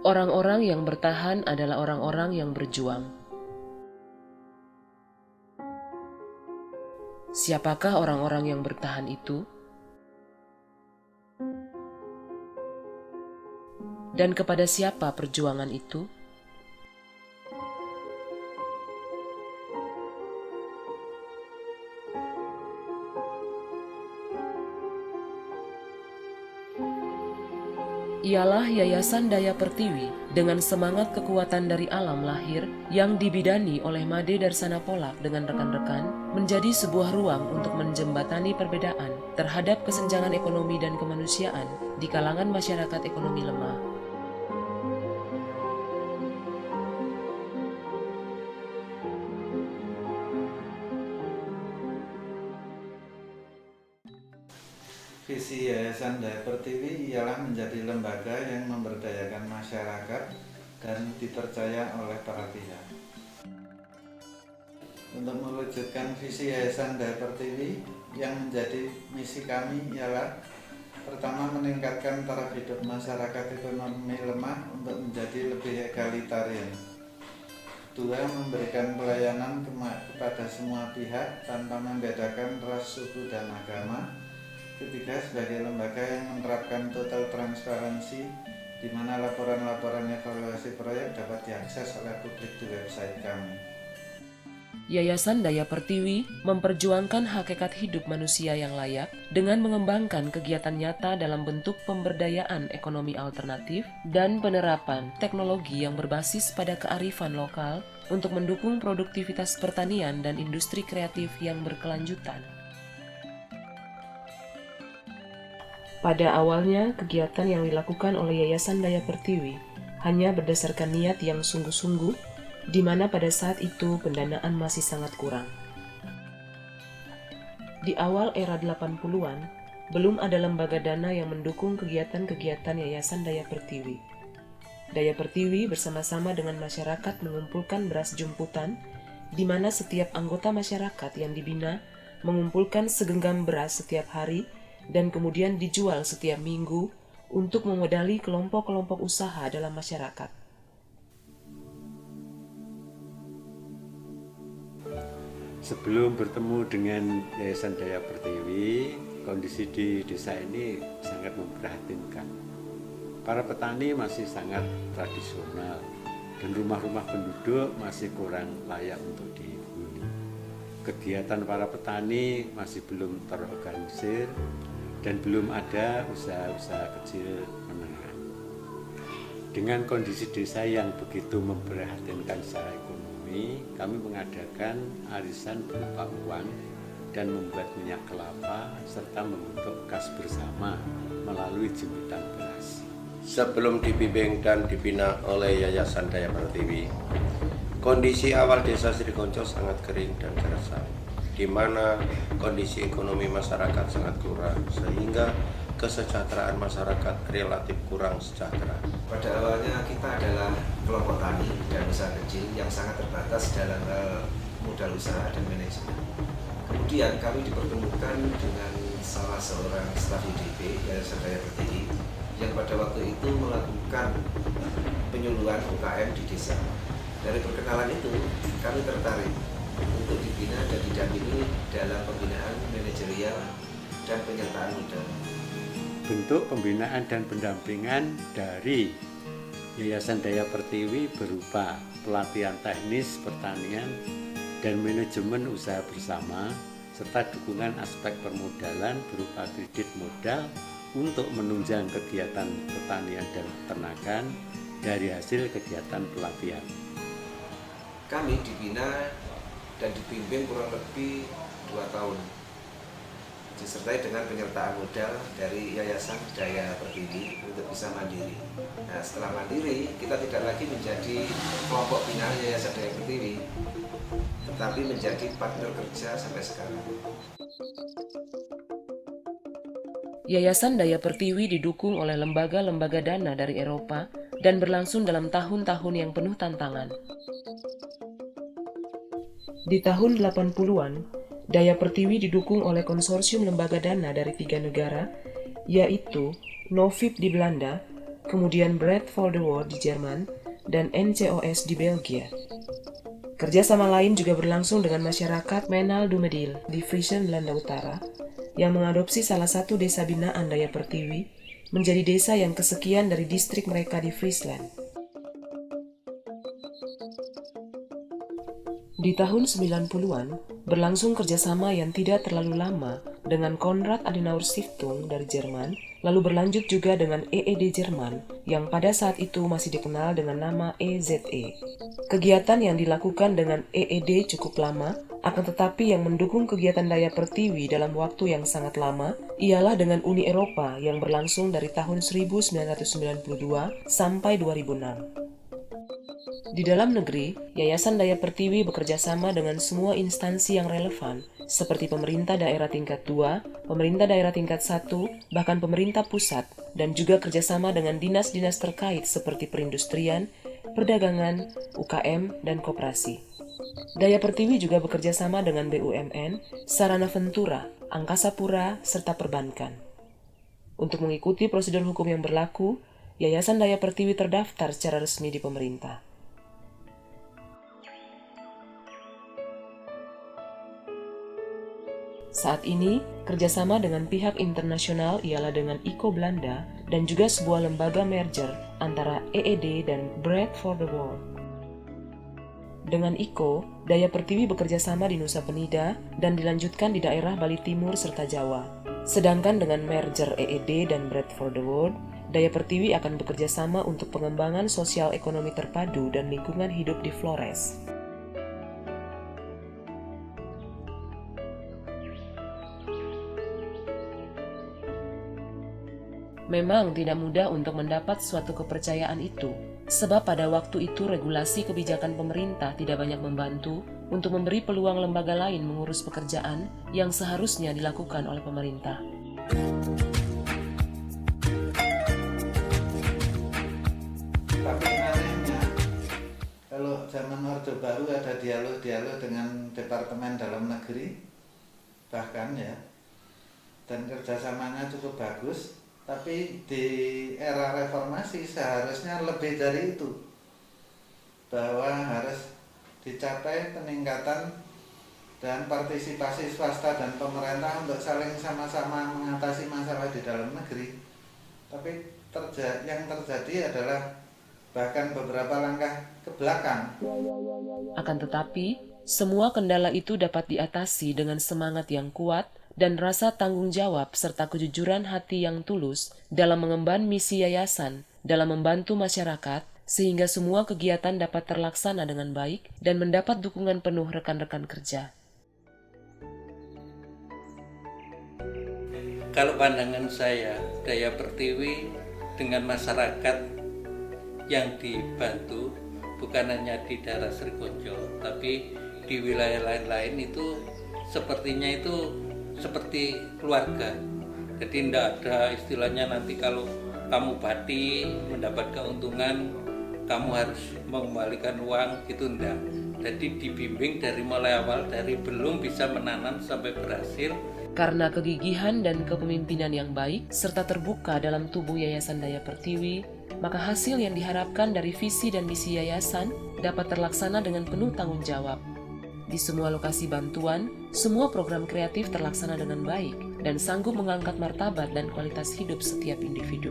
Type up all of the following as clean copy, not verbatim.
Orang-orang yang bertahan adalah orang-orang yang berjuang. Siapakah orang-orang yang bertahan itu? Dan kepada siapa perjuangan itu? Ialah Yayasan Daya Pertiwi dengan semangat kekuatan dari alam lahir yang dibidani oleh Made Darsana Polak dengan rekan-rekan menjadi sebuah ruang untuk menjembatani perbedaan terhadap kesenjangan ekonomi dan kemanusiaan di kalangan masyarakat ekonomi lemah. Visi Yayasan Daya Pertiwi ialah menjadi lembaga yang memberdayakan masyarakat dan dipercaya oleh para pihak. Untuk mewujudkan visi Yayasan Daya Pertiwi yang menjadi misi kami ialah pertama, meningkatkan taraf hidup masyarakat ekonomi lemah untuk menjadi lebih egalitarian. Kedua, memberikan pelayanan kepada semua pihak tanpa membedakan ras, suku, dan agama. Ketiga, sebagai lembaga yang menerapkan total transparansi, di mana laporan-laporan evaluasi proyek dapat diakses oleh publik di website kami. Yayasan Daya Pertiwi memperjuangkan hakikat hidup manusia yang layak dengan mengembangkan kegiatan nyata dalam bentuk pemberdayaan ekonomi alternatif dan penerapan teknologi yang berbasis pada kearifan lokal untuk mendukung produktivitas pertanian dan industri kreatif yang berkelanjutan. Pada awalnya, kegiatan yang dilakukan oleh Yayasan Daya Pertiwi hanya berdasarkan niat yang sungguh-sungguh, di mana pada saat itu pendanaan masih sangat kurang. Di awal era 80-an, belum ada lembaga dana yang mendukung kegiatan-kegiatan Yayasan Daya Pertiwi. Daya Pertiwi bersama-sama dengan masyarakat mengumpulkan beras jumputan, di mana setiap anggota masyarakat yang dibina mengumpulkan segenggam beras setiap hari dan kemudian dijual setiap minggu untuk memodali kelompok-kelompok usaha dalam masyarakat. Sebelum bertemu dengan Yayasan Daya Pertiwi, kondisi di desa ini sangat memprihatinkan. Para petani masih sangat tradisional dan rumah-rumah penduduk masih kurang layak untuk dihuni. Kegiatan para petani masih belum terorganisir dan belum ada usaha-usaha kecil menengah. Dengan kondisi desa yang begitu memprihatinkan secara ekonomi, kami mengadakan arisan berupa uang dan membuat minyak kelapa serta membentuk kas bersama melalui jimpitan beras. Sebelum dibimbing dan dibina oleh Yayasan Daya Pertiwi, kondisi awal desa Srikonco sangat kering dan gersang, di mana kondisi ekonomi masyarakat sangat kurang, sehingga kesejahteraan masyarakat relatif kurang sejahtera. Pada awalnya kita adalah kelompok tani dan usaha kecil yang sangat terbatas dalam hal modal usaha dan manajemen. Kemudian kami dipertemukan dengan salah seorang staf IDP Yayasan Daya Pertiwi yang pada waktu itu melakukan penyuluhan UKM di desa. Dari perkenalan itu, kami tertarik untuk dibina dan didampingi dalam pembinaan manajerial dan penyertaan modal. Bentuk pembinaan dan pendampingan dari Yayasan Daya Pertiwi berupa pelatihan teknis pertanian dan manajemen usaha bersama, serta dukungan aspek permodalan berupa kredit modal untuk menunjang kegiatan pertanian dan peternakan dari hasil kegiatan pelatihan. Kami dibina dan dibimbing kurang lebih 2 tahun, disertai dengan penyertaan modal dari Yayasan Daya Pertiwi untuk bisa mandiri. Nah, setelah mandiri, kita tidak lagi menjadi kelompok binaan Yayasan Daya Pertiwi, tetapi menjadi partner kerja sampai sekarang. Yayasan Daya Pertiwi didukung oleh lembaga-lembaga dana dari Eropa dan berlangsung dalam tahun-tahun yang penuh tantangan. Di tahun 80-an, Daya Pertiwi didukung oleh konsorsium lembaga dana dari 3 negara, yaitu Novib di Belanda, kemudian Bread for the World di Jerman, dan NCOS di Belgia. Kerjasama lain juga berlangsung dengan masyarakat Menal Dumedil di Friesen, Belanda Utara, yang mengadopsi salah satu desa binaan Daya Pertiwi menjadi desa yang kesekian dari distrik mereka di Friesland. Di tahun 90-an, berlangsung kerjasama yang tidak terlalu lama dengan Konrad Adenauer Stiftung dari Jerman, lalu berlanjut juga dengan EED Jerman yang pada saat itu masih dikenal dengan nama EZE. Kegiatan yang dilakukan dengan EED cukup lama, akan tetapi yang mendukung kegiatan Daya Pertiwi dalam waktu yang sangat lama ialah dengan Uni Eropa yang berlangsung dari tahun 1992 sampai 2006. Di dalam negeri, Yayasan Daya Pertiwi bekerja sama dengan semua instansi yang relevan, seperti pemerintah daerah tingkat 2, pemerintah daerah tingkat 1, bahkan pemerintah pusat, dan juga kerjasama dengan dinas-dinas terkait seperti perindustrian, perdagangan, UKM, dan koperasi. Daya Pertiwi juga bekerja sama dengan BUMN, Sarana Ventura, Angkasa Pura, serta perbankan. Untuk mengikuti prosedur hukum yang berlaku, Yayasan Daya Pertiwi terdaftar secara resmi di pemerintah. Saat ini, kerjasama dengan pihak internasional ialah dengan ICO Belanda dan juga sebuah lembaga merger antara EED dan Bread for the World. Dengan ICO, Daya Pertiwi bekerja sama di Nusa Penida dan dilanjutkan di daerah Bali Timur serta Jawa. Sedangkan dengan merger EED dan Bread for the World, Daya Pertiwi akan bekerja sama untuk pengembangan sosial ekonomi terpadu dan lingkungan hidup di Flores. Memang tidak mudah untuk mendapat suatu kepercayaan itu, sebab pada waktu itu regulasi kebijakan pemerintah tidak banyak membantu untuk memberi peluang lembaga lain mengurus pekerjaan yang seharusnya dilakukan oleh pemerintah. Tapi anehnya, kalau zaman Orde Baru ada dialog-dialog dengan Departemen Dalam Negeri, bahkan ya, dan kerjasamanya cukup bagus. Tapi di era reformasi seharusnya lebih dari itu, bahwa harus dicapai peningkatan dan partisipasi swasta dan pemerintah untuk saling sama-sama mengatasi masalah di dalam negeri. Tapi yang terjadi adalah bahkan beberapa langkah ke belakang. Akan tetapi, semua kendala itu dapat diatasi dengan semangat yang kuat dan rasa tanggung jawab serta kejujuran hati yang tulus dalam mengemban misi yayasan dalam membantu masyarakat sehingga semua kegiatan dapat terlaksana dengan baik dan mendapat dukungan penuh rekan-rekan kerja. Kalau pandangan saya, Daya Pertiwi dengan masyarakat yang dibantu bukan hanya di daerah Srikonjo, tapi di wilayah lain-lain itu sepertinya itu seperti keluarga. Jadi tidak ada istilahnya nanti kalau kamu bati mendapat keuntungan kamu harus mengembalikan uang, gitu enggak. Jadi dibimbing dari mulai awal, dari belum bisa menanam sampai berhasil. Karena kegigihan dan kepemimpinan yang baik serta terbuka dalam tubuh Yayasan Daya Pertiwi, maka hasil yang diharapkan dari visi dan misi yayasan dapat terlaksana dengan penuh tanggung jawab. Di semua lokasi bantuan, semua program kreatif terlaksana dengan baik dan sanggup mengangkat martabat dan kualitas hidup setiap individu.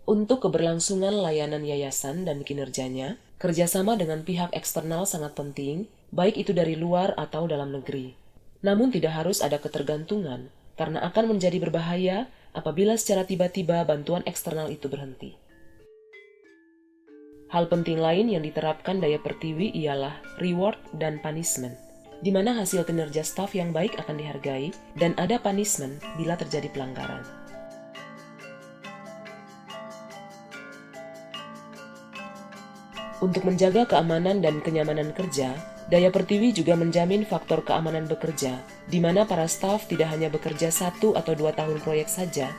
Untuk keberlangsungan layanan yayasan dan kinerjanya, kerjasama dengan pihak eksternal sangat penting, baik itu dari luar atau dalam negeri. Namun tidak harus ada ketergantungan, karena akan menjadi berbahaya apabila secara tiba-tiba bantuan eksternal itu berhenti. Hal penting lain yang diterapkan Daya Pertiwi ialah reward dan punishment, di mana hasil kinerja staf yang baik akan dihargai dan ada punishment bila terjadi pelanggaran. Untuk menjaga keamanan dan kenyamanan kerja, Daya Pertiwi juga menjamin faktor keamanan bekerja, di mana para staf tidak hanya bekerja 1 atau 2 tahun proyek saja,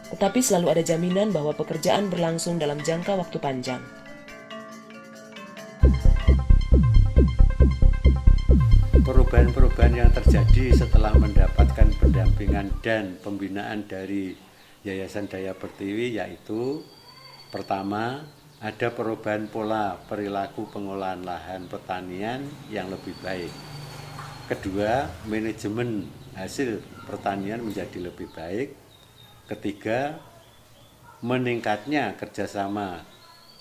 tetapi selalu ada jaminan bahwa pekerjaan berlangsung dalam jangka waktu panjang. Perubahan-perubahan yang terjadi setelah mendapatkan pendampingan dan pembinaan dari Yayasan Daya Pertiwi yaitu pertama, ada perubahan pola perilaku pengolahan lahan pertanian yang lebih baik. Kedua, manajemen hasil pertanian menjadi lebih baik. Ketiga, meningkatnya kerjasama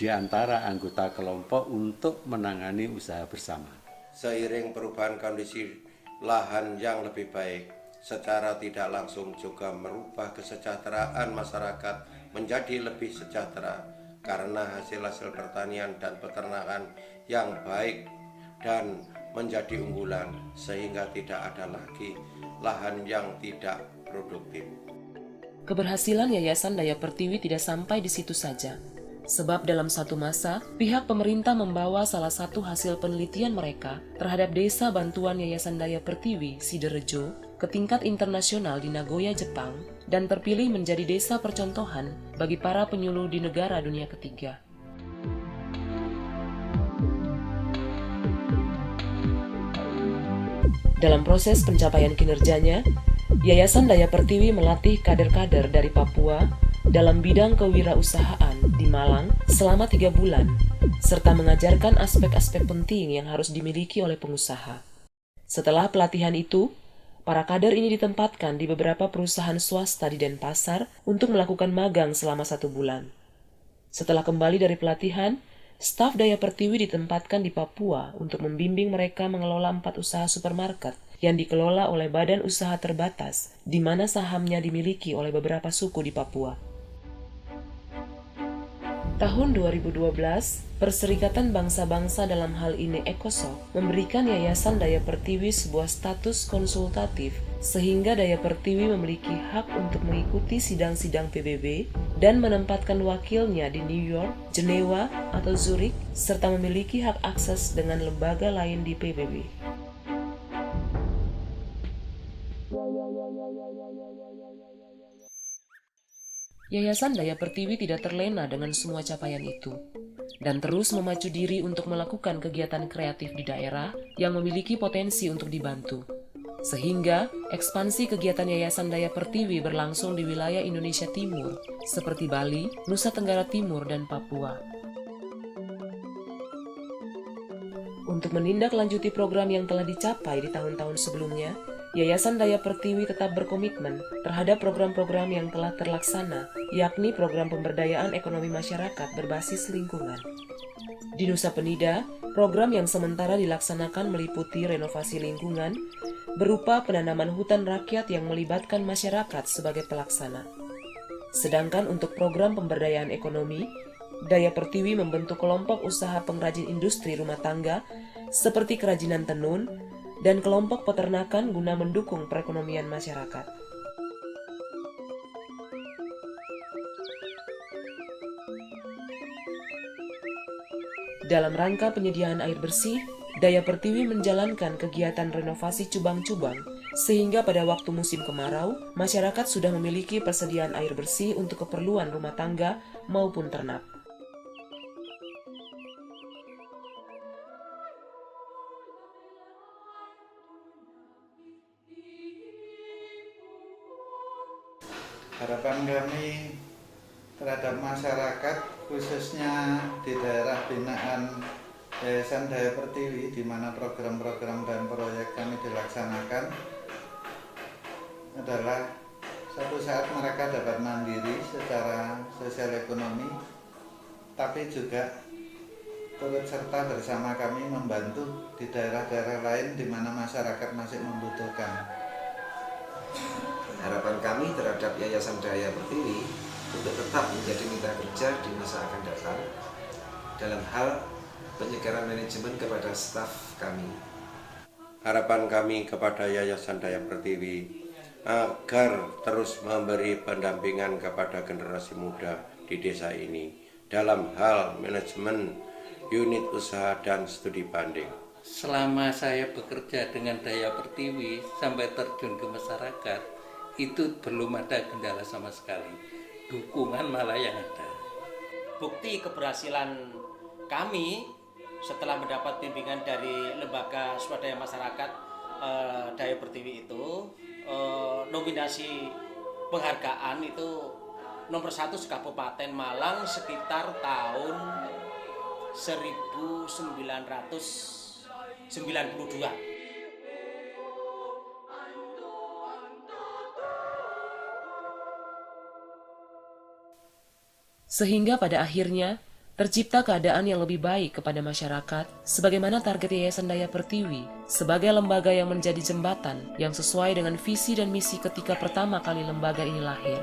di antara anggota kelompok untuk menangani usaha bersama. Seiring perubahan kondisi lahan yang lebih baik, secara tidak langsung juga merubah kesejahteraan masyarakat menjadi lebih sejahtera karena hasil-hasil pertanian dan peternakan yang baik dan menjadi unggulan sehingga tidak ada lagi lahan yang tidak produktif. Keberhasilan Yayasan Daya Pertiwi tidak sampai di situ saja. Sebab dalam satu masa, pihak pemerintah membawa salah satu hasil penelitian mereka terhadap desa bantuan Yayasan Daya Pertiwi, Sidorejo, ke tingkat internasional di Nagoya, Jepang, dan terpilih menjadi desa percontohan bagi para penyuluh di negara dunia ketiga. Dalam proses pencapaian kinerjanya, Yayasan Daya Pertiwi melatih kader-kader dari Papua dalam bidang kewirausahaan di Malang selama 3 bulan, serta mengajarkan aspek-aspek penting yang harus dimiliki oleh pengusaha. Setelah pelatihan itu, para kader ini ditempatkan di beberapa perusahaan swasta di Denpasar untuk melakukan magang selama 1 bulan. Setelah kembali dari pelatihan, staf Daya Pertiwi ditempatkan di Papua untuk membimbing mereka mengelola 4 usaha supermarket yang dikelola oleh badan usaha terbatas, di mana sahamnya dimiliki oleh beberapa suku di Papua. Tahun 2012, Perserikatan Bangsa-Bangsa dalam hal ini ECOSOC memberikan Yayasan Daya Pertiwi sebuah status konsultatif sehingga Daya Pertiwi memiliki hak untuk mengikuti sidang-sidang PBB dan menempatkan wakilnya di New York, Jenewa, atau Zurich serta memiliki hak akses dengan lembaga lain di PBB. Yayasan Daya Pertiwi tidak terlena dengan semua capaian itu, dan terus memacu diri untuk melakukan kegiatan kreatif di daerah yang memiliki potensi untuk dibantu. Sehingga, ekspansi kegiatan Yayasan Daya Pertiwi berlangsung di wilayah Indonesia Timur, seperti Bali, Nusa Tenggara Timur, dan Papua. Untuk menindaklanjuti program yang telah dicapai di tahun-tahun sebelumnya, Yayasan Daya Pertiwi tetap berkomitmen terhadap program-program yang telah terlaksana, yakni program pemberdayaan ekonomi masyarakat berbasis lingkungan. Di Nusa Penida, program yang sementara dilaksanakan meliputi renovasi lingkungan, berupa penanaman hutan rakyat yang melibatkan masyarakat sebagai pelaksana. Sedangkan untuk program pemberdayaan ekonomi, Daya Pertiwi membentuk kelompok usaha pengrajin industri rumah tangga seperti kerajinan tenun, dan kelompok peternakan guna mendukung perekonomian masyarakat. Dalam rangka penyediaan air bersih, Daya Pertiwi menjalankan kegiatan renovasi cubang-cubang, sehingga pada waktu musim kemarau, masyarakat sudah memiliki persediaan air bersih untuk keperluan rumah tangga maupun ternak. Harapan kami terhadap masyarakat, khususnya di daerah binaan Yayasan Daya Pertiwi, di mana program-program dan proyek kami dilaksanakan, adalah suatu saat mereka dapat mandiri secara sosial ekonomi, tapi juga turut serta bersama kami membantu di daerah-daerah lain di mana masyarakat masih membutuhkan. Harapan kami terhadap Yayasan Daya Pertiwi untuk tetap menjadi mitra kerja di masa akan datang dalam hal penyegaran manajemen kepada staf kami. Harapan kami kepada Yayasan Daya Pertiwi agar terus memberi pendampingan kepada generasi muda di desa ini dalam hal manajemen, unit usaha, dan studi banding. Selama saya bekerja dengan Daya Pertiwi sampai terjun ke masyarakat, itu belum ada kendala sama sekali. Dukungan malah yang ada. Bukti keberhasilan kami setelah mendapat bimbingan dari lembaga swadaya masyarakat Daya Pertiwi itu, nominasi penghargaan itu nomor 1 Kabupaten Malang sekitar tahun 1992. Sehingga pada akhirnya, tercipta keadaan yang lebih baik kepada masyarakat, sebagaimana target Yayasan Daya Pertiwi sebagai lembaga yang menjadi jembatan yang sesuai dengan visi dan misi ketika pertama kali lembaga ini lahir.